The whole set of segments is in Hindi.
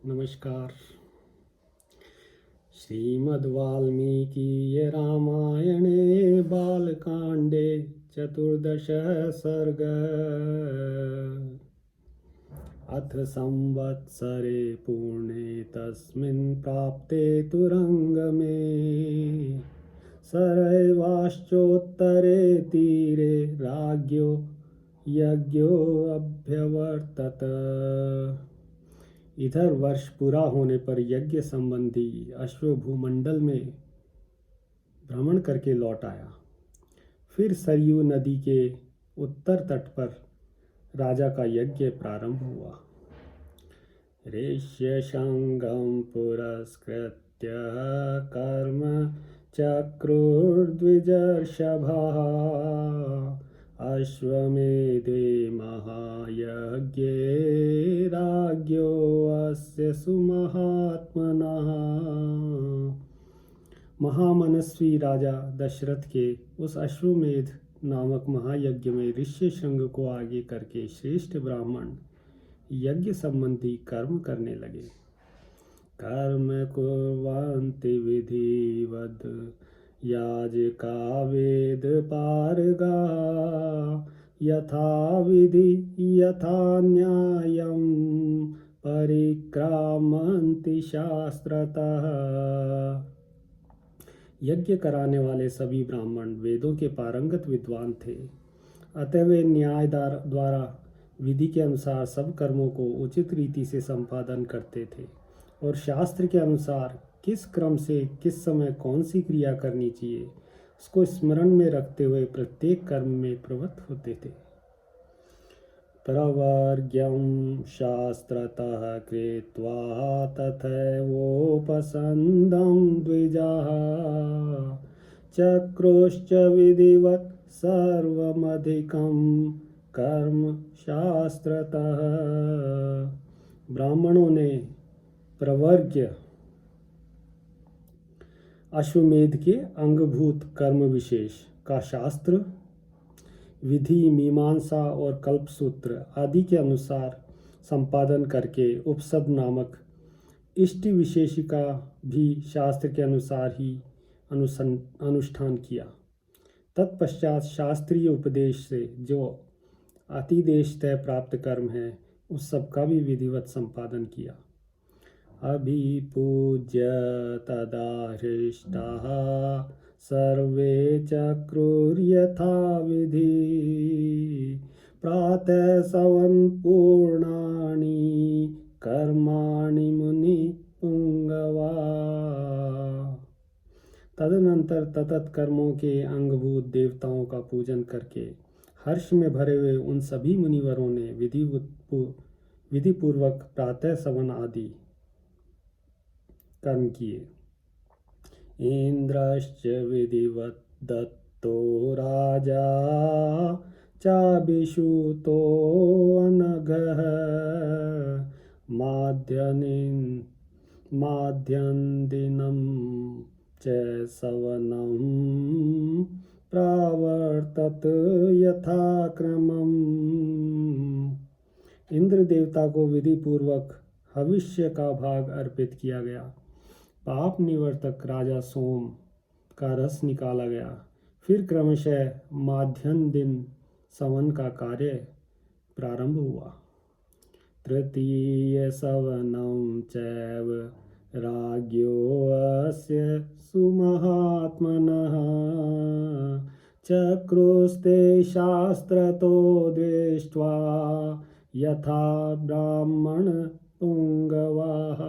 नमस्कार। श्रीमद्वाल्मीकीय रामायणे बालकांडे चतुर्दश सर्ग। अथ संवत्सरे पूर्णे तस्मिन् प्राप्ते तुरंगमे सरैवाश्चोत्तरे तीरे राज्ञो यज्ञो अभ्यवर्तत। इधर वर्ष पूरा होने पर यज्ञ संबंधी अश्व भूमंडल में भ्रमण करके लौट आया। फिर सरयू नदी के उत्तर तट पर राजा का यज्ञ प्रारंभ हुआ। ऋष्यशृंगं पुरस्कृत्य कर्म चक्रुर्द्विजर्षभः अश्वमेधे महायज्ञे राज्ञो अस्य सुमहात्मनः। महामनस्वी राजा दशरथ के उस अश्वमेध नामक महायज्ञ में ऋष्यशृंग को आगे करके श्रेष्ठ ब्राह्मण यज्ञ संबंधी कर्म करने लगे। कर्म कुर्वन्ति विधिवद याजका वेद पारगा यथा विधि यथा न्यायं परिक्रामन्ति शास्त्रतः। यज्ञ कराने वाले सभी ब्राह्मण वेदों के पारंगत विद्वान थे, अतः वे न्याय द्वारा विधि के अनुसार सब कर्मों को उचित रीति से संपादन करते थे और शास्त्र के अनुसार किस क्रम से किस समय कौन सी क्रिया करनी चाहिए उसको स्मरण में रखते हुए प्रत्येक कर्म में प्रवृत्त होते थे। प्रवर्ग्यं शास्त्रतः कृत्वा तथैवोपसन्दं द्विजाः चक्रुश्च विधिवत् सर्वमधिकं कर्म शास्त्रतः। ब्राह्मणों ने प्रवर्ग्य अश्वमेध के अंगभूत कर्म विशेष का शास्त्र विधि मीमांसा और कल्पसूत्र आदि के अनुसार संपादन करके उपसद नामक इष्टि विशेषिका भी शास्त्र के अनुसार ही अनुष्ठान किया। तत्पश्चात शास्त्रीय उपदेश से जो अतिदेश तय प्राप्त कर्म है उस सब का भी विधिवत संपादन किया। अभिपूज्य तदा हृष्टाः सर्वे चक्रुर्यथा विधि प्रातः सवनपूर्णानि कर्माणि मुनि पुंगवा। तदनंतर ततत कर्मों के अंगभूत देवताओं का पूजन करके हर्ष में भरे हुए उन सभी मुनिवरों ने विधि पूर्वक प्रातः सवन आदि कर्म किए। इंद्रश्च विधिवत् दत्तो राजा चाभिषूतो अनघः माध्यन्दिनं च सवनं प्रावर्तत यथाक्रमम्। इंद्र देवता को विधि पूर्वक हविष्य का भाग अर्पित किया गया। पाप निवर्तक राजा सोम का रस निकाला गया। फिर क्रमशः माध्यन दिन सवन का कार्य प्रारंभ हुआ। तृतीय सवनं चैव राज्ञो अस्य सुमहात्मनः चक्रुस्ते शास्त्रतो दृष्ट्वा यथा ब्राह्मण पुंगवाः।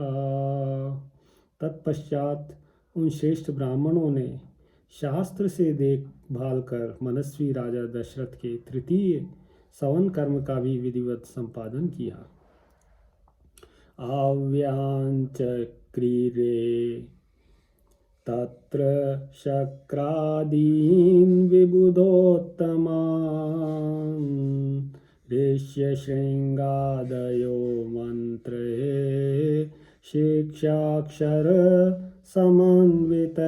तत्पश्चात उन श्रेष्ठ ब्राह्मणों ने शास्त्र से देखभाल कर मनस्वी राजा दशरथ के तृतीय सवन कर्म का भी विधिवत संपादन किया। आव्यांचक्रीरे तत्र शक्रादीन् विबुधोत्तमान् ऋष्यशृंगादयो मंत्रे शिक्षाक्षर समन्वित।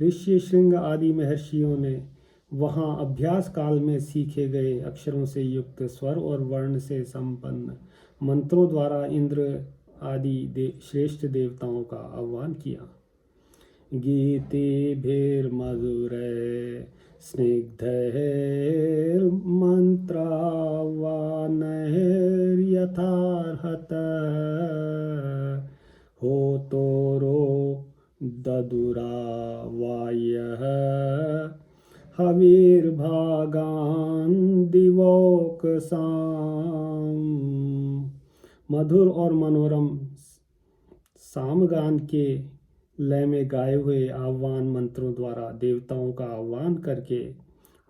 ऋष्यशृंग आदि महर्षियों ने वहाँ अभ्यास काल में सीखे गए अक्षरों से युक्त स्वर और वर्ण से संपन्न मंत्रों द्वारा इंद्र आदि श्रेष्ठ देवताओं का आह्वान किया। गीतिभिर्मधुरै स्निग्धैर्मन्त्राह्वानैर्यथार्हतः होतोरो ददुरावायः हविर्भागान् दिवोकसाम्। मधुर और मनोरम सामगान के लय में गाए हुए आह्वान मंत्रों द्वारा देवताओं का आह्वान करके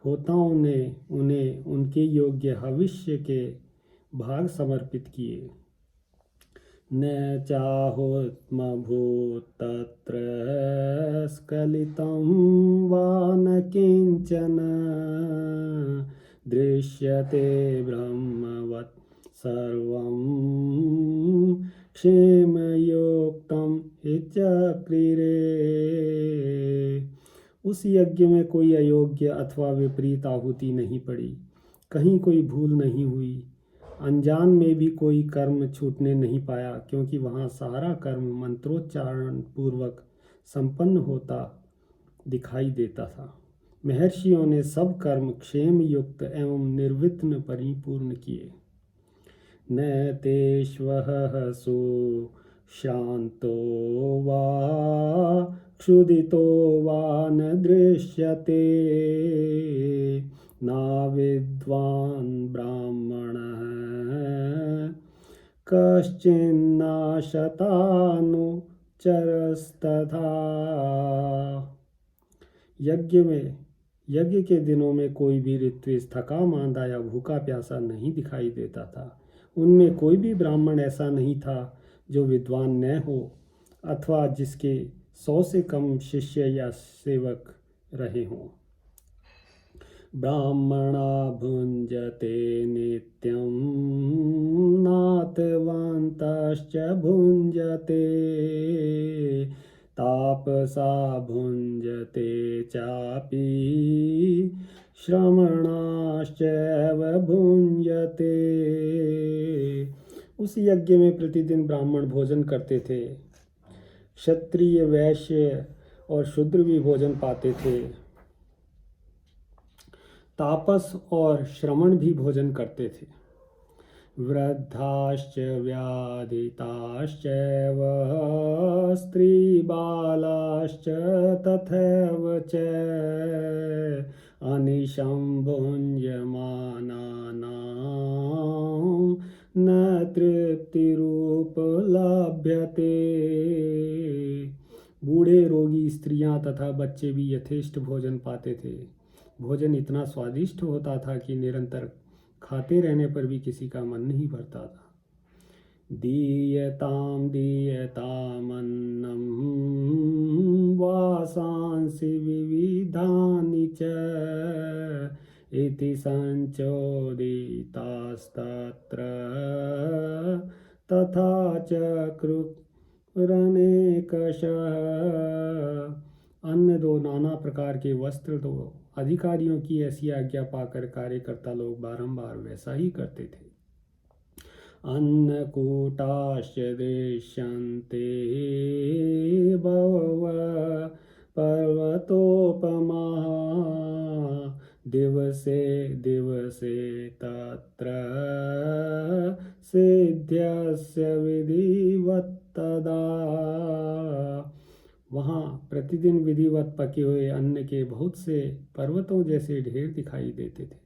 होताओं ने उन्हें उनके योग्य हविष्य के भाग समर्पित किए। न चाहोत्मभूत्तत्र स्खलितं वा न किंचन दृश्यते ब्रह्मवत् सर्वं क्षेमयोक्तं चक्रिरे। उस यज्ञ में कोई अयोग्य अथवा विपरीत आहुति नहीं पड़ी, कहीं कोई भूल नहीं हुई, अनजान में भी कोई कर्म छूटने नहीं पाया, क्योंकि वहाँ सारा कर्म मंत्रोच्चारण पूर्वक संपन्न होता दिखाई देता था। महर्षियों ने सब कर्म क्षेम युक्त एवं निर्विघ्न परिपूर्ण किए। न तेष्वहसु शांतो वा क्षुदितो वा न दृश्यते ना विद्वान् ब्राह्मणः कश्चिन्नाशतानुचरस्तथा। यज्ञ के दिनों में कोई भी ऋत्विज थका मांदा या भूखा प्यासा नहीं दिखाई देता था। उनमें कोई भी ब्राह्मण ऐसा नहीं था जो विद्वान न हो अथवा जिसके 100 से कम शिष्य या सेवक रहे हों। ब्राह्मणा भुञ्जते नित्यं नातवन्तश्च भुञ्जते तापसा भुञ्जते चापि श्रमणाश्चैव भुञ्जते। उस यज्ञ में प्रतिदिन ब्राह्मण भोजन करते थे, क्षत्रिय वैश्य और शूद्र भी भोजन पाते थे, तापस और श्रमण भी भोजन करते थे। वृद्धाश्च व्याधिताश्चैव स्त्रीबालाश्च तथैव च अनिशं भुञ्जमानानां न तृप्तिरुपलभ्यते। बूढ़े, रोगी, स्त्रियां तथा बच्चे भी यथेष्ट भोजन पाते थे। भोजन इतना स्वादिष्ट होता था कि निरंतर खाते रहने पर भी किसी का मन नहीं भरता था। दीयताम दीयतामन्नं वासांसि विविधानि च इति संचोदितास्तत्र तथा चक्रुरनेकशः। अन्य दो, नाना प्रकार के वस्त्र दो। अधिकारियों की ऐसी आज्ञा पाकर कार्यकर्ता लोग बारंबार वैसा ही करते थे। अन्नकूटाश्च दृश्यन्ते बहवः पर्वतोपमाः दिवसे दिवसे तत्र सिद्ध्यस्य विधिवत्तदा। वहाँ प्रतिदिन विधिवत पके हुए अन्न के बहुत से पर्वतों जैसे ढेर दिखाई देते थे।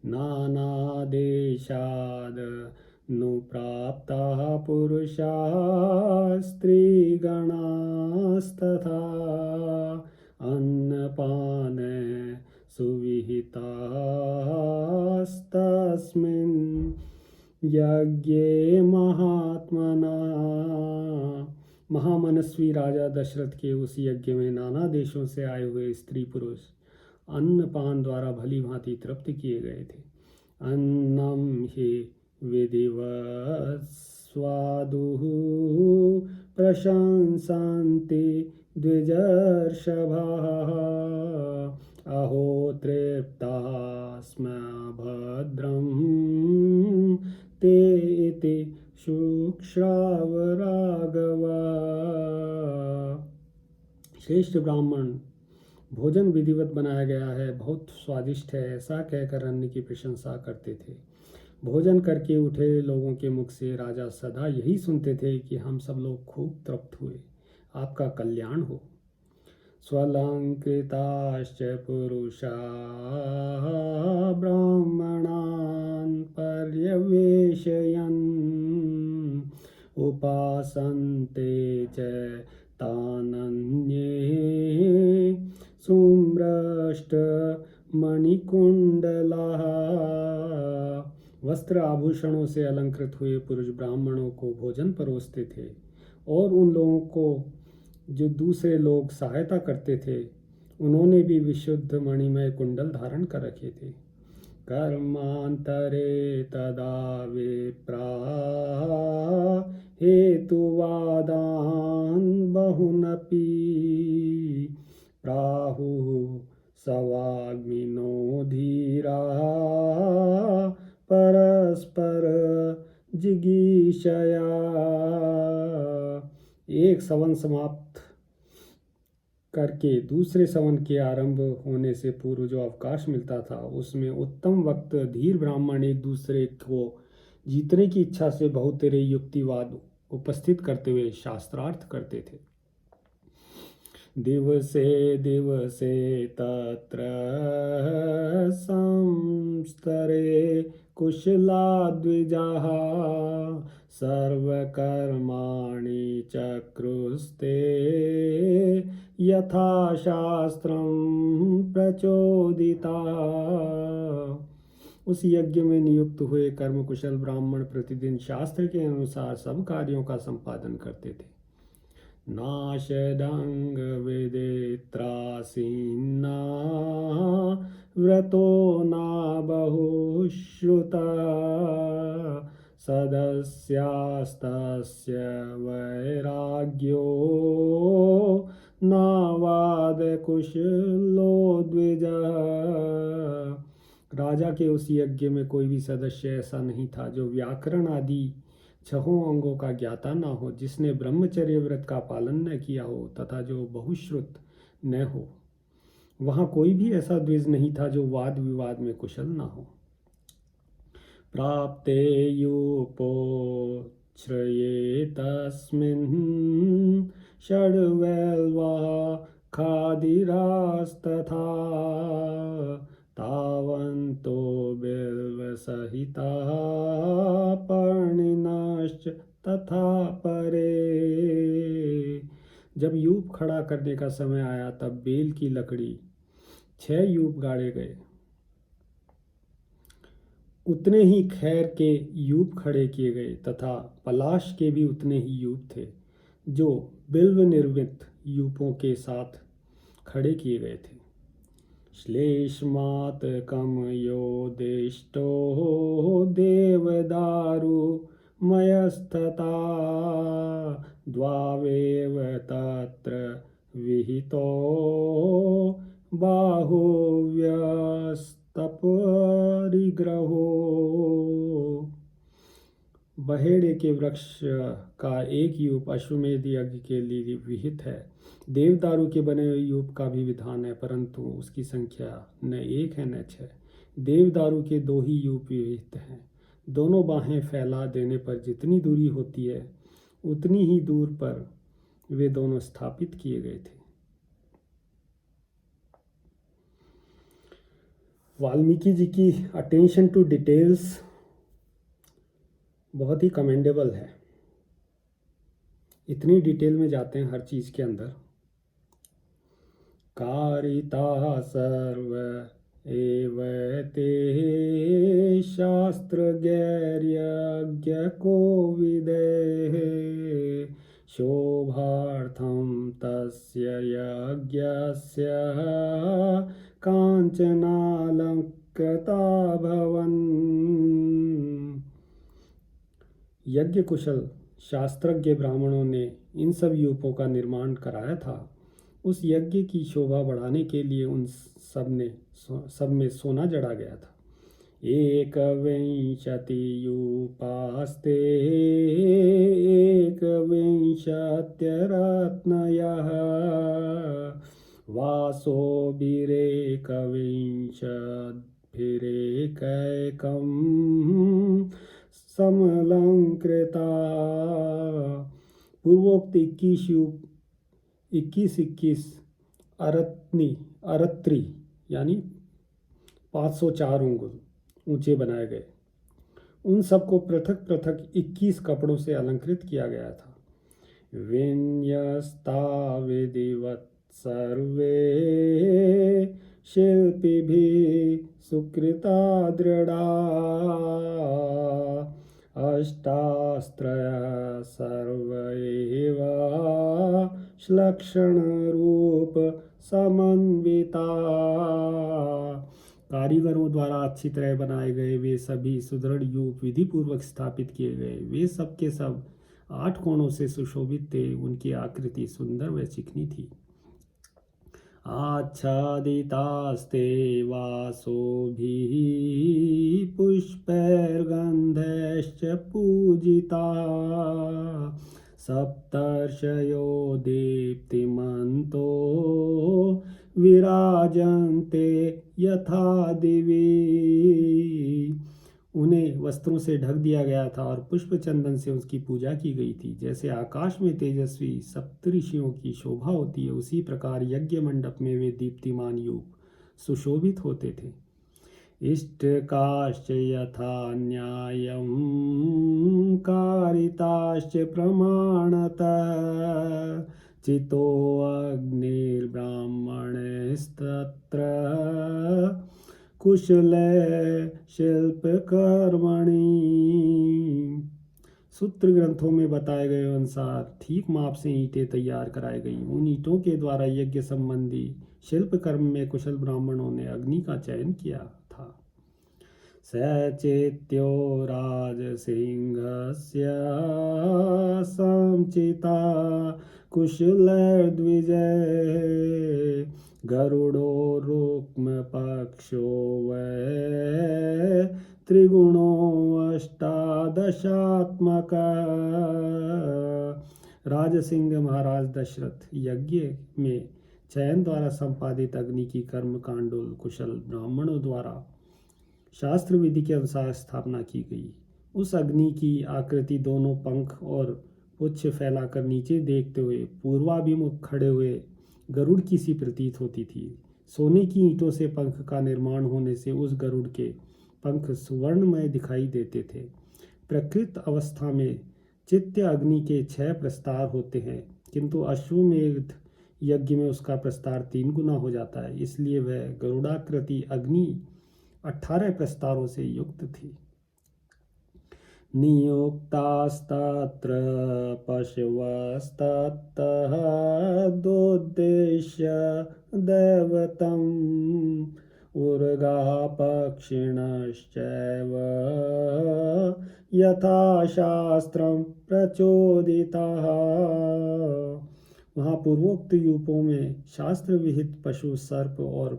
नाना देशाद नुप्राप्ताः पुरुषाः स्त्रीगणास्तथा अन्नपान सुविहितास्तस्मिन् यज्ञे महात्मना। महामनस्वी राजा दशरथ के उस यज्ञ में नाना देशों से आए हुए स्त्री पुरुष अन्नपान द्वारा भली भांति तृप्त किए गए थे। अन्नम हि विधिवत् स्वादुः प्रशंसन्ति द्विजर्षभाः अहोत्रे इति शुश्राव राघवा। श्रेष्ठ ब्राह्मण, भोजन विधिवत बनाया गया है, बहुत स्वादिष्ट है, ऐसा कहकर अन्न की प्रशंसा करते थे। भोजन करके उठे लोगों के मुख से राजा सदा यही सुनते थे कि हम सब लोग खूब तृप्त हुए, आपका कल्याण हो। स्वलंकृताश्च पुरुषा ब्राह्मणान् पर्यवेशयन् उपासन्ते च तानन्ये सुम्रष्ट मणिकुंडलाः। वस्त्र आभूषणों से अलंकृत हुए पुरुष ब्राह्मणों को भोजन परोसते थे और उन लोगों को जो दूसरे लोग सहायता करते थे उन्होंने भी विशुद्ध मणिमय कुंडल धारण कर रखे थे। कर्मांतरे तदा विप्रा हेतुवादान् बहुनपि प्राहुः सवाग्मिनो धीरा परस्पर जिगीषया। एक सवन समाप्त करके दूसरे सवन के आरंभ होने से पूर्व जो अवकाश मिलता था उसमें उत्तम वक्त धीर ब्राह्मण एक दूसरे को जीतने की इच्छा से बहुतेरे युक्तिवाद उपस्थित करते हुए शास्त्रार्थ करते थे। दिवसे दिवसे तत्र संस्तरे कुशला द्विजाः सर्वकर्माणि चक्रुस्ते यथा शास्त्रं प्रचोदिता। उस यज्ञ में नियुक्त हुए कर्म कुशल ब्राह्मण प्रतिदिन शास्त्र के अनुसार सब कार्यों का संपादन करते थे। नाशदंग विदित्रासीन्ना व्रतो ना बहुश्रुता सदस्यास्तस्य वैराग्यो नावाद कुशलो द्विजः। राजा के उस यज्ञ में कोई भी सदस्य ऐसा नहीं था जो व्याकरण आदि छहों अंगों का ज्ञाता न हो, जिसने ब्रह्मचर्य व्रत का पालन न किया हो तथा जो बहुश्रुत न हो। वहाँ कोई भी ऐसा द्विज नहीं था जो वाद विवाद में कुशल न हो। प्राप्ते यूपोच्छ्रये तस्मिन् षड्वैल्वा खादिरास्तथा तावन्तो बिल्वसहिताः पर्णिनाश्च तथा परे। जब यूप खड़ा करने का समय आया तब बेल की लकड़ी 6 यूप गाड़े गए, उतने ही खैर के यूप खड़े किए गए तथा पलाश के भी उतने ही यूप थे जो बिल्व निर्मित यूपों के साथ खड़े किए गए थे। श्लेष्मात् कमयोदिष्टो देवदारु मयस्तथा द्वावेव तत्र विहितो बाहुव्यस्तपरिग्रहो। बहेड़े के वृक्ष का एक यूप अश्वमेध यज्ञ के लिए विहित है। देवदारू के बने हुए यूप का भी विधान है, परंतु उसकी संख्या न 1 है न 6। देवदारू के 2 ही यूप विहित हैं। दोनों बाहें फैला देने पर जितनी दूरी होती है उतनी ही दूर पर वे दोनों स्थापित किए गए थे। वाल्मीकि जी की अटेंशन टू डिटेल्स बहुत ही कमेंडेबल है। इतनी डिटेल में जाते हैं हर चीज़ के अंदर। कारिता सर्व एवते शास्त्र गैर्यज्ञ को विदेः शोभार्थं तस्य यज्ञस्य कांचनालंकृता भवन्। यज्ञ कुशल शास्त्रज्ञ ब्राह्मणों ने इन सब यूपों का निर्माण कराया था। उस यज्ञ की शोभा बढ़ाने के लिए उन सब में सोना जड़ा गया था। एकविंशतियूपास्ते एकविंशत्यरत्नयः वासोभिरेकविंशद्भिरेकैकं समलंकृता। पूर्वोक्त 21 अरत्री यानी 504 अंगुल ऊंचे बनाए गए। उन सबको पृथक पृथक 21 कपड़ों से अलंकृत किया गया था। विन्यस्ता विधिवत सर्वे शिल्पिभिः सुकृता दृढ़ा अष्टास्त्रयः सर्व एव श्लक्षणरूप समन्विता। कारीगरों द्वारा अच्छी तरह बनाए गए वे सभी सुदृढ़ यूप विधि पूर्वक स्थापित किए गए। वे सब के सब 8 कोणों से सुशोभित थे। उनकी आकृति सुंदर व चिकनी थी। आच्छादितास्ते वासोभिः पुष्पैर्गन्धैश्च पूजिता सप्तर्षयो दीप्तिमन्तो विराजन्ते यथा दिवि। उन्हें वस्त्रों से ढक दिया गया था और पुष्प चंदन से उसकी पूजा की गई थी। जैसे आकाश में तेजस्वी सप्तऋषियों की शोभा होती है, उसी प्रकार यज्ञ मंडप में वे दीप्तिमान यूप सुशोभित होते थे। इष्टकाश्च यथा न्यायं कारिताश्च प्रमाणतः चितो अग्निर्ब्राह्मणस्तत्र कुशले शिल्पकर्मणि। सूत्र ग्रंथों में बताए गए अनुसार ठीक माप से ईंटें तैयार कराई गई। उन ईंटों के द्वारा यज्ञ संबंधी शिल्प कर्म में कुशल ब्राह्मणों ने अग्नि का चयन किया था। सचेत्यो राजसिंहस्य संचिता कुशलद्विजय गरुडो रुक्मपक्षो वै त्रिगुणो अष्टादशात्मक। राजसिंह महाराज दशरथ यज्ञ में चयन द्वारा संपादित अग्नि की कर्म कांडुल कुशल ब्राह्मणों द्वारा शास्त्र विधि के अनुसार स्थापना की गई। उस अग्नि की आकृति दोनों पंख और पुच्छ फैलाकर नीचे देखते हुए पूर्वाभिमुख खड़े हुए गरुड़ की सी प्रतीत होती थी। सोने की ईंटों से पंख का निर्माण होने से उस गरुड़ के पंख सुवर्णमय दिखाई देते थे। प्रकृत अवस्था में चित्त अग्नि के 6 प्रस्तार होते हैं, किंतु अश्वमेध यज्ञ में उसका प्रस्तार 3 गुना हो जाता है। इसलिए वह गरुड़ाकृति अग्नि 18 प्रस्तारों से युक्त थी। नियुक्तास्तत्र पशवस्ततः दोद्देश्य दैवतम् उर्गाः पक्षिणश्चैव यथाशास्त्रं प्रचोदिताः। वहाँ पूर्वोक्त यूपों में शास्त्र विहित पशु, सर्प और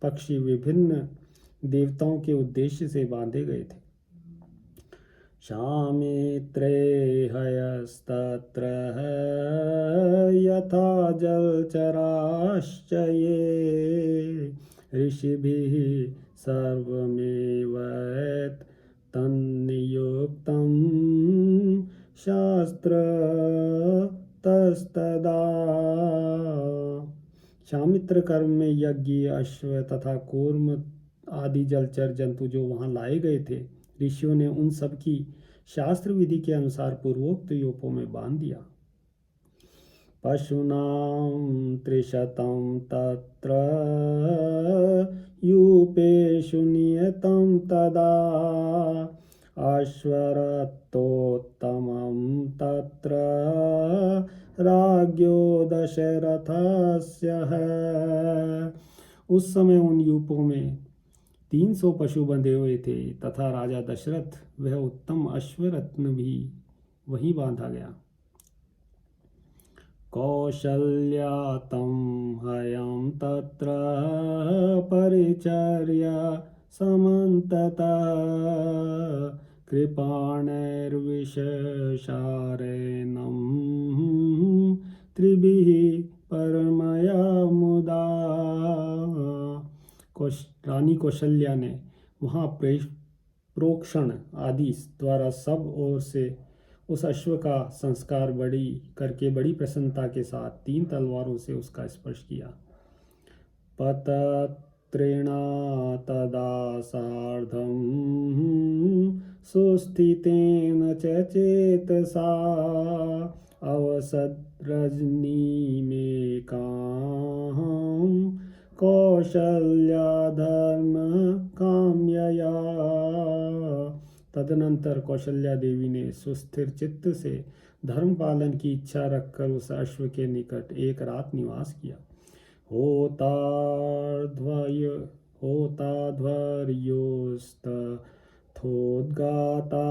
पक्षी विभिन्न देवताओं के उद्देश्य से बांधे गए थे। शामित्रे हयस्तत्र यथा जलचराश्च ये ऋषिभिः सर्वमेवैत तन्नियुक्तं शास्त्र तस्तदा। शामित्र कर्म में यज्ञ, अश्व तथा कूर्म आदि जलचर जंतु जो वहां लाए गए थे, ऋषियों ने उन सब की शास्त्र विधि के अनुसार पूर्वोक्त यूपों में बांध दिया। पशूनां 300 तत्र यूपेषु नियतं तदा अश्वरथोत्तमं तत्र राज्ञो दशरथस्य है। उस समय उन यूपों में 300 पशु बंधे हुए थे तथा राजा दशरथ वह उत्तम अश्वरत्न भी वहीं बांधा गया। कौशल्यातं हयं तत्र परिचर्या समन्ततः कृपाणैर्विशेषारेणं त्रिभिः परमया मुदा। रानी कौशल्या ने वहाँ प्रोक्षण आदि द्वारा सब ओर से उस अश्व का संस्कार बड़ी प्रसन्नता के साथ 3 तलवारों से उसका स्पर्श किया। पतत्रेणा तदा सार्धं सुस्थितेन च चेतसा अवसद्रजनीमेकां कौशल्या धर्म काम्यया। तदनंतर कौशल्या देवी ने सुस्थिर चित्त से धर्म पालन की इच्छा रखकर उस अश्व के निकट एक रात निवास किया। होताध्वर्योस्तथोद्गाता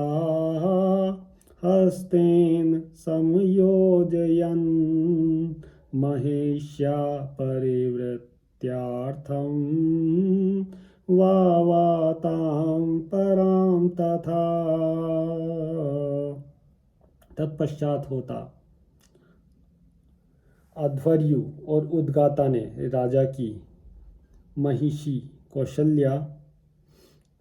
हस्तेन समयोजयन् महेश्या परिवृत्यार्थं वावातां परां तथा। तत्पश्चात होता, अध्वर्यु और उद्गाता ने राजा की महिषी कौशल्या,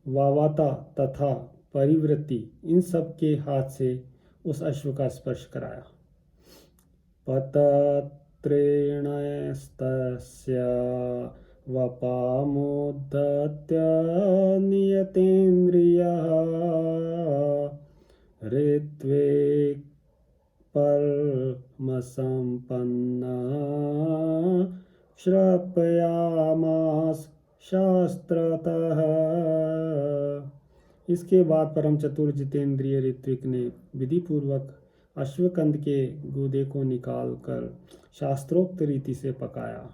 वावाता तथा परिवृत्ति इन सब के हाथ से उस अश्व का स्पर्श कराया। पतत्रेणस्तस्य वपामुद्धत्य नियतेन्द्रियः ऋत्विक् परमसम्पन्नः श्रपयामास शास्त्रतः। इसके बाद परम चतुर जितेंद्रिय ऋत्विक ने विधि पूर्वक अश्वकंद के गूदे को निकालकर शास्त्रोक्त रीति से पकाया।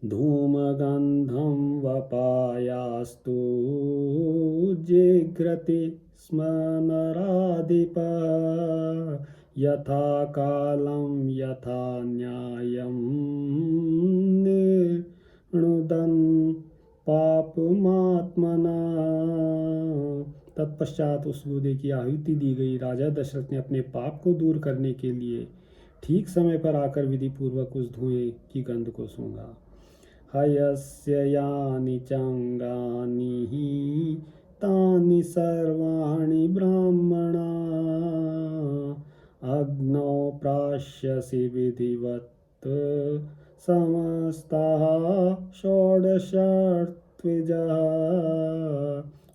धूमगंधं वपायास्तु जिघ्रति स्म नराधिप यथा कालं यथा न्यायं निर्णुदन् पापमात्मना। तत्पश्चात उस गूदे की आहुति दी गई। राजा दशरथ ने अपने पाप को दूर करने के लिए ठीक समय पर आकर विधि पूर्वक उस धुएं की गंध को सूंघा। हयस्य यानि चांगानि तानि सर्वाणि ब्राह्मणा अग्नौ प्राश्यसि विधिवत् समस्ताः षोडशर्त्विजः।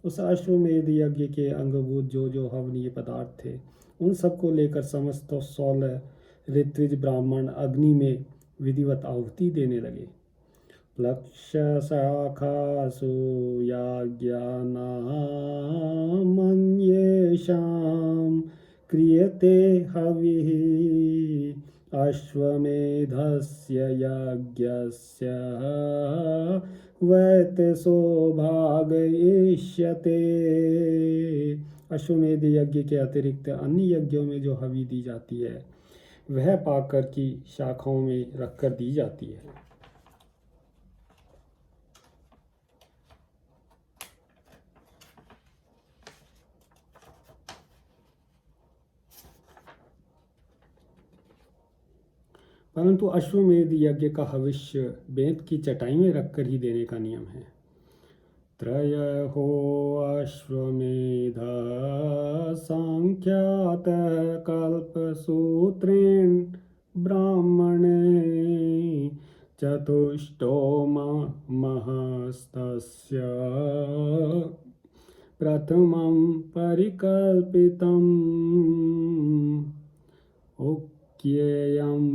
उस अश्वमेध यज्ञ के अंगभूत जो हवनीय पदार्थ थे उन सबको लेकर समस्त 16 ऋत्विज ब्राह्मण अग्नि में विधिवत आहुति देने लगे। लक्षशाखासु याज्ञानामन्येषां क्रियते हविः अश्वमेधस्य यज्ञस्य वैतसो भागयिष्यते। अश्वमेध यज्ञ के अतिरिक्त अन्य यज्ञों में जो हवि दी जाती है वह पाकर की शाखाओं में रखकर दी जाती है। परंतु अश्वमेध यज्ञ का हविष्य बेंत की चटाई में रखकर ही देने का नियम है। त्रयो अश्वमेध सांख्यात कल्पसूत्रेण ब्राह्मणे चतुष्टोम महस्तस्य प्रथमं परिकल्पितम् उक्येयं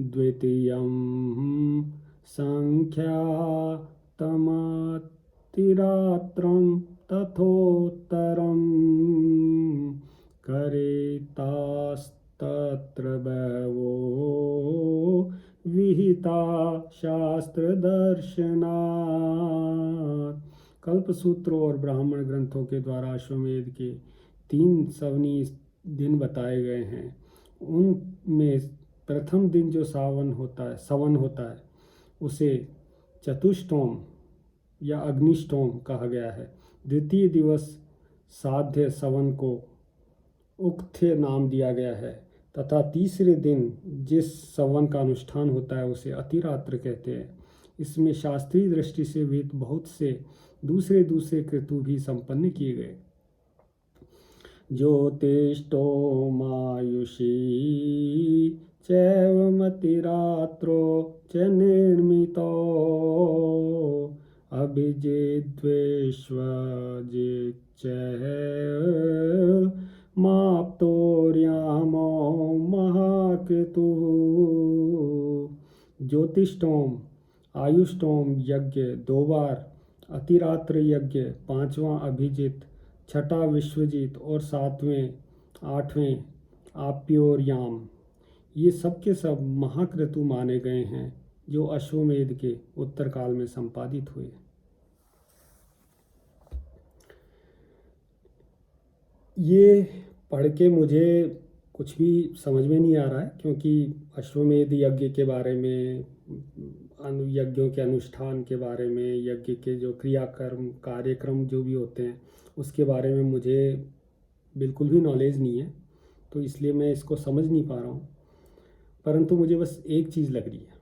द्वितीयं संख्यातमतिरात्रं तथोत्तरं करेतास्तत्र बहवो विहिता शास्त्रदर्शनात्। कल्पसूत्रों और ब्राह्मण ग्रंथों के द्वारा अश्वमेध के 3 सवनी दिन बताए गए हैं। उनमें प्रथम दिन जो सवन होता है उसे चतुष्टोम या अग्निष्टोम कहा गया है। द्वितीय दिवस साध्य सवन को उक्थ्य नाम दिया गया है तथा तीसरे दिन जिस सवन का अनुष्ठान होता है उसे अतिरात्र कहते हैं। इसमें शास्त्रीय दृष्टि से भी बहुत से दूसरे दूसरे क्रतु भी संपन्न किए गए। ज्योतिष्टोमायुषी चैवमतिरात्रो च निर्मितो अभिजिद्विश्वजिच्च माप्तोर्यामो महाक्रतुः। ज्योतिष्टोम आयुष्टोम यज्ञ 2 बार, अतिरात्र यज्ञ 5वां अभिजित, छठा विश्वजीत और 7वें 8वें आप्योरयाम, ये सब के सब महाक्रतु माने गए हैं जो अश्वमेध के उत्तर काल में संपादित हुए। ये पढ़ के मुझे कुछ भी समझ में नहीं आ रहा है, क्योंकि अश्वमेध यज्ञ के बारे में, यज्ञों के अनुष्ठान के बारे में, यज्ञ के जो क्रियाकर्म कार्यक्रम जो भी होते हैं उसके बारे में मुझे बिल्कुल भी नॉलेज नहीं है, तो इसलिए मैं इसको समझ नहीं पा रहा हूँ। परंतु मुझे बस एक चीज़ लग रही है,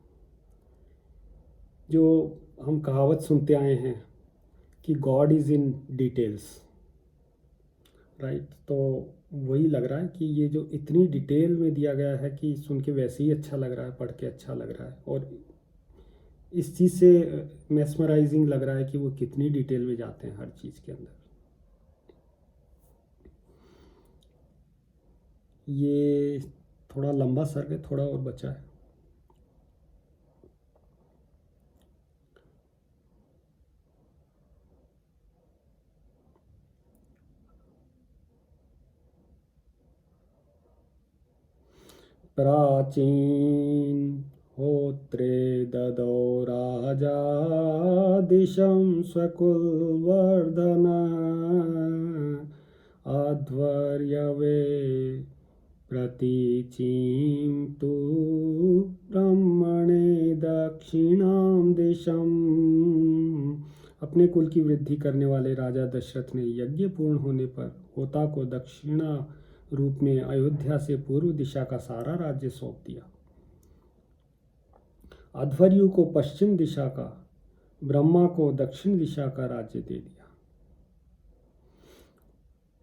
जो हम कहावत सुनते आए हैं कि God is in details, right. तो वही लग रहा है कि ये जो इतनी डिटेल में दिया गया है कि सुन के वैसे ही अच्छा लग रहा है, पढ़ के अच्छा लग रहा है, और इस चीज़ से मेस्मराइजिंग लग रहा है कि वो कितनी डिटेल में जाते हैं हर चीज़ के अंदर। ये थोड़ा लंबा सर्ग है, थोड़ा और बचा है। प्राचीन होत्रे ददौ राजा दिशं स्वकुलवर्धन अध्वर्यवे प्रतीचीं तु ब्रह्मणे दक्षिणां दिशम्। अपने कुल की वृद्धि करने वाले राजा दशरथ ने यज्ञ पूर्ण होने पर होता को दक्षिणा रूप में अयोध्या से पूर्व दिशा का सारा राज्य सौंप दिया। अध्वर्यु को पश्चिम दिशा का, ब्रह्मा को दक्षिण दिशा का राज्य दे दिया।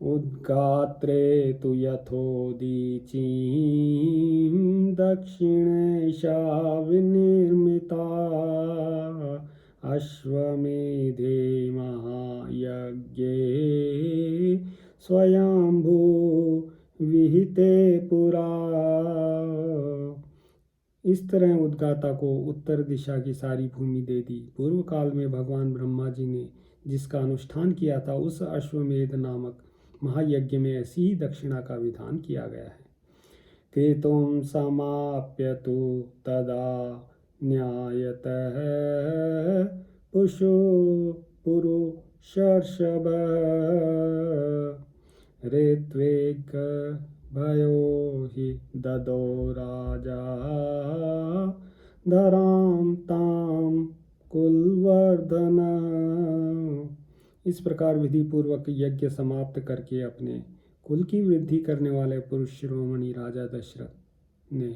उद्गात्रे तु यथोदीचीं दक्षिणेशा विनिर्मिता अश्वमेधे महायज्ञे स्वयंभू विहिते पुरा। इस तरह उद्गाता को उत्तर दिशा की सारी भूमि दे दी। पूर्व काल में भगवान ब्रह्मा जी ने जिसका अनुष्ठान किया था उस अश्वमेध नामक महायज्ञ में ऐसी ही दक्षिणा का विधान किया गया है। कृतुं समाप्यतु तदा न्यायतः पुषो पुरुषर्षभ ऋत्विक भयो हि ददो राजा धरां तां कुलवर्धन। इस प्रकार विधि पूर्वक यज्ञ समाप्त करके अपने कुल की वृद्धि करने वाले पुरुष शिरोमणि राजा दशरथ ने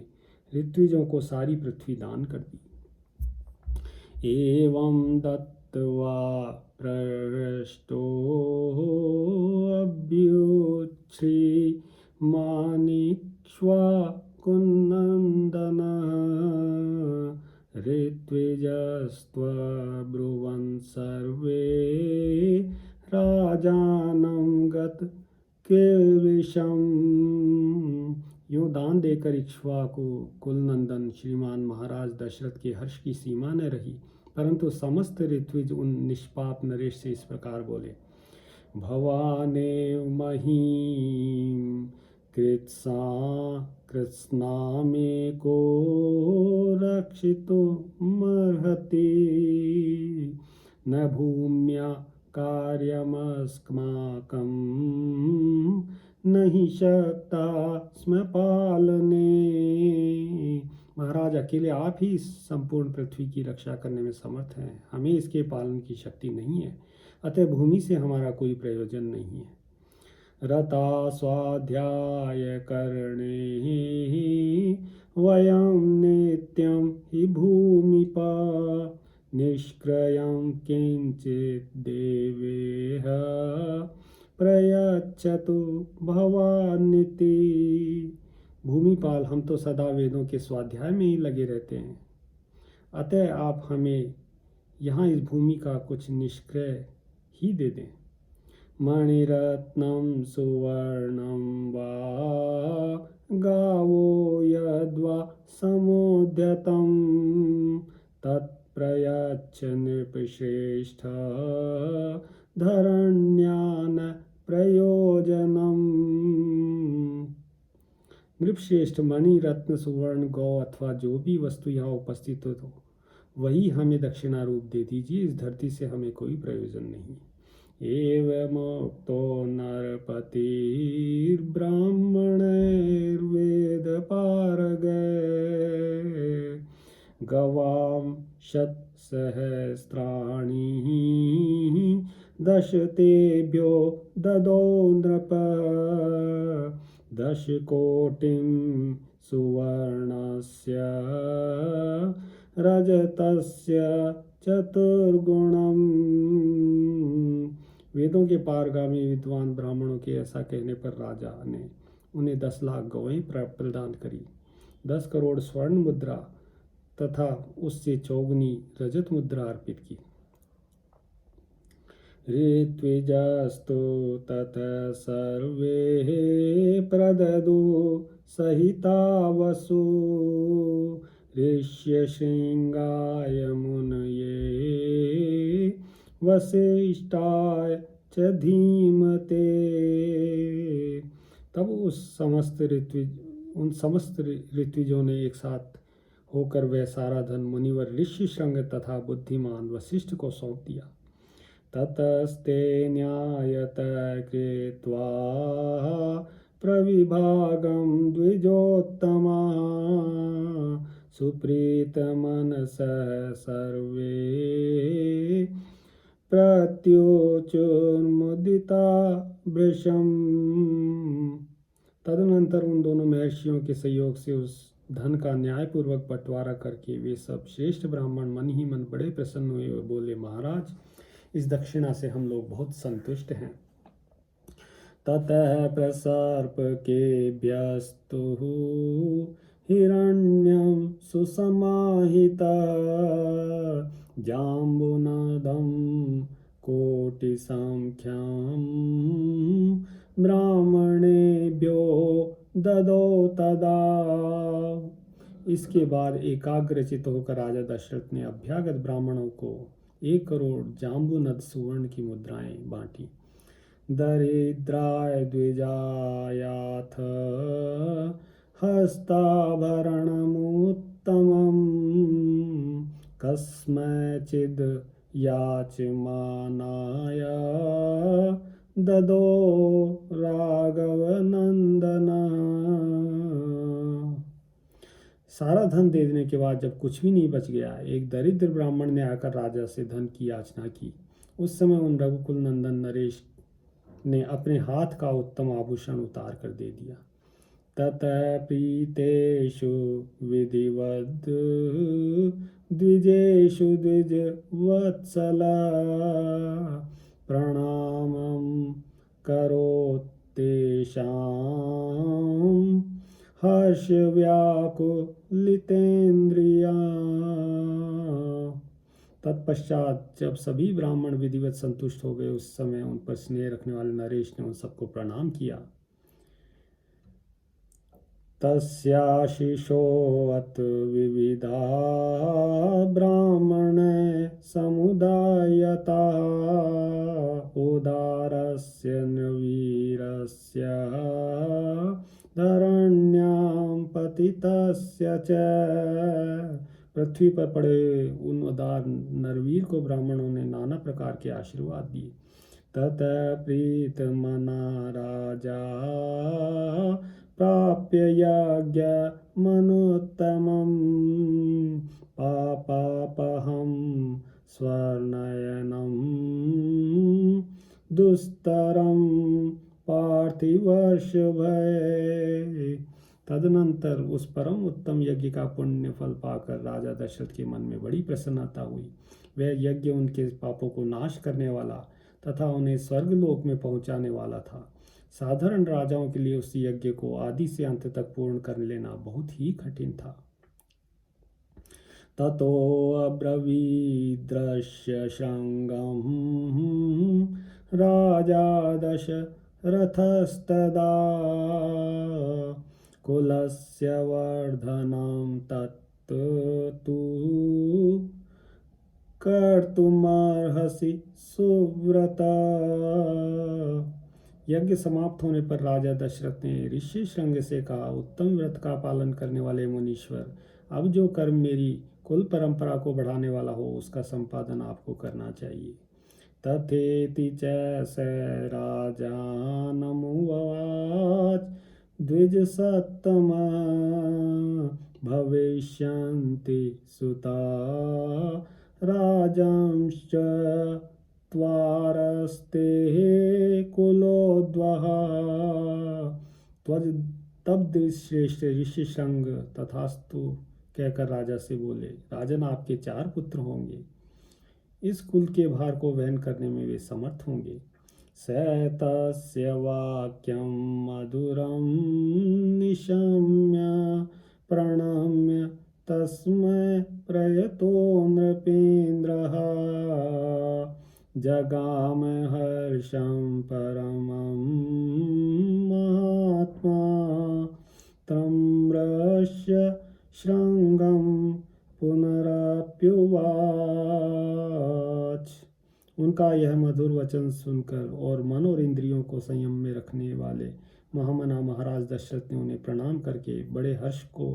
ऋत्विजों को सारी पृथ्वी दान कर दी। एवं दत्त्वा प्रहृष्टो अभ्युच्छ्री मानिक्ष्वाकुनन्दन ऋत्विजस्त्वब्रुवन् सर्वे राजानं गत किल्बिषम्। यूँ दान देकर इक्ष्वाकु कुलनंदन श्रीमान महाराज दशरथ के हर्ष की सीमा न रही, परंतु समस्त ऋत्विज उन निष्पाप नरेश से इस प्रकार बोले, भवानेव महीं कृत्स्नामेको रक्षितुमर्हति न भूम्या कार्यमस्माकं नहीं शक्ता स्म पालने। महाराज अकेले आप ही इस संपूर्ण पृथ्वी की रक्षा करने में समर्थ हैं, हमें इसके पालन की शक्ति नहीं है, अतः भूमि से हमारा कोई प्रयोजन नहीं है। रता स्वाध्याय करणे वयं नित्यं हि भूमिपा निष्क्रियं किंचित् देवेह प्रयच्छतु भवानिति। भूमिपाल, हम तो सदा वेदों के स्वाध्याय में ही लगे रहते हैं, अतः आप हमें यहाँ इस भूमि का कुछ निष्क्रय ही दे दें। मणिरत्नं सुवर्णं वा गावो यद्वा समुद्यतं तत्प्रयच्छ नृपश्रेष्ठ धरण्यान प्रयोजनम्। नृपश्रेष्ठ, मणि रत्न सुवर्ण गौ अथवा जो भी वस्तु यहाँ उपस्थित हो वही हमें दक्षिणा रूप दे दीजिए, इस धरती से हमें कोई प्रयोजन नहीं। एवमुक्तो नरपतिर्ब्राह्मणैर्वेदपारगै गवां शतसहस्राणि दशतेभ्यो ददो नृप 10,000,000 सुवर्णस्य रजतस्य चतुर्गुणम्। वेदों के पारगामी विद्वान ब्राह्मणों के ऐसा कहने पर राजा ने उन्हें 10 लाख गौएं प्रदान करी, 10 करोड़ स्वर्ण मुद्रा तथा उससे चौगुनी रजत मुद्रा अर्पित की। ऋत्विजस्तु ततः सर्वे प्रददु सहिता वसु ऋष्यशृंगाय मुनये वसिष्ठाय च धीमते। तब उन समस्त ऋत्विजों ने एक साथ होकर वह सारा धन मुनिवर ऋषि श्रृंग तथा बुद्धिमान वशिष्ठ को सौंप दिया। ततस्ते न्यायतः कृत्वा प्रविभागं द्विजोत्तमा सुप्रीतमनसः सर्वे प्रत्युचुर्मुदिता वृषम्। तदनंतर उन दोनों महर्षियों के सहयोग से उस धन का न्यायपूर्वक बंटवारा करके वे सब श्रेष्ठ ब्राह्मण मन ही मन बड़े प्रसन्न हुए और बोले, महाराज, इस दक्षिणा से हम लोग बहुत संतुष्ट हैं। ततः प्रसर्प के व्यस्तु हिरण्यं सुसमाहिता जाम्बुनदं कोटिसंख्यां ब्राह्मणेभ्यो ददो तदा। इसके बाद एकाग्रचित होकर राजा दशरथ ने अभ्यागत ब्राह्मणों को 1 करोड़ जाम्बुनद सुवर्ण की मुद्राएं बांटी। दरिद्राय द्विजायाथ हस्ताभरणमुत्तमम् कस्मैचिद् याचमानाय ददो राघवनंदना। सारा धन दे देने के बाद जब कुछ भी नहीं बच गया, एक दरिद्र ब्राह्मण ने आकर राजा से धन की याचना की। उस समय उन रघुकुल नंदन नरेश ने अपने हाथ का उत्तम आभूषण उतार कर दे दिया। ततः प्रीतेषु विधिवद् द्विजेषु द्विजवत्सला प्रणामं करोत्तेषां हर्षव्याकुलितेन्द्रिया। तत्पश्चात जब सभी ब्राह्मण विधिवत संतुष्ट हो गए, उस समय उन पर स्नेह रखने वाले नरेश ने उन सबको प्रणाम किया। तस्याशिषोऽत विविधा ब्राह्मण समुदायता उदारस्य नवीरस्य धरण्यां पतितस्य च। पृथ्वी पर पड़े उन उदार नरवीर को ब्राह्मणों ने नाना प्रकार के आशीर्वाद दिए। ततः प्रीतमना राजा प्राप्य यज्ञमनुत्तमम् पापापहं स्वर्नयनं दुस्तरं पार्थिवर्षभय। तदनंतर उस परम उत्तम यज्ञ का पुण्य फल पाकर राजा दशरथ के मन में बड़ी प्रसन्नता हुई। वह यज्ञ उनके पापों को नाश करने वाला तथा उन्हें स्वर्गलोक में पहुंचाने वाला था। साधारण राजाओं के लिए उस यज्ञ को आदि से अंत तक पूर्ण कर लेना बहुत ही कठिन था। ततो अब्रवीद्रस्य श्रृंगम राजा दशरथस्तदा कुलस्य वर्धनं तत्तु कर्तुमर्हसि सुव्रता। यज्ञ समाप्त होने पर राजा दशरथ ने ऋषि श्रृंग से कहा, उत्तम व्रत का पालन करने वाले मुनीश्वर, अब जो कर्म मेरी कुल परंपरा को बढ़ाने वाला हो उसका संपादन आपको करना चाहिए। तथेति च स राजानमुवाच द्विज सत्तमा भविष्यन्ति सुता राजांश्च त्वारस्ते कुलोद्वः। तब श्रेष्ठ ऋषि श्रृंग तथास्तु कहकर राजा से बोले, राजन आपके 4 पुत्र होंगे, इस कुल के भार को वहन करने में वे समर्थ होंगे। सैतस्य वाक्यं मधुरं निशम्य प्रणम्य तस्मै प्रयतो नृपेन्द्रः जगाम हर्षं परमं महात्मा त्रम्रस्य श्रृंगं पुनरप्युवाच। उनका यह मधुर वचन सुनकर और मन और इंद्रियों को संयम में रखने वाले महामना महाराज दशरथ ने उन्हें प्रणाम करके बड़े हर्ष को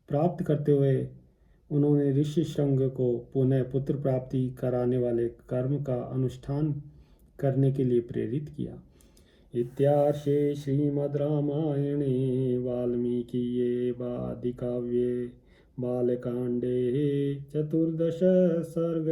प्राप्त करते हुए उन्होंने ऋषि श्रृंग को पुनः पुत्र प्राप्ति कराने वाले कर्म का अनुष्ठान करने के लिए प्रेरित किया। इत्यार्षे श्रीमद् रामायणे वाल्मीकिये आदिकाव्ये बालकांडे 14 सर्ग।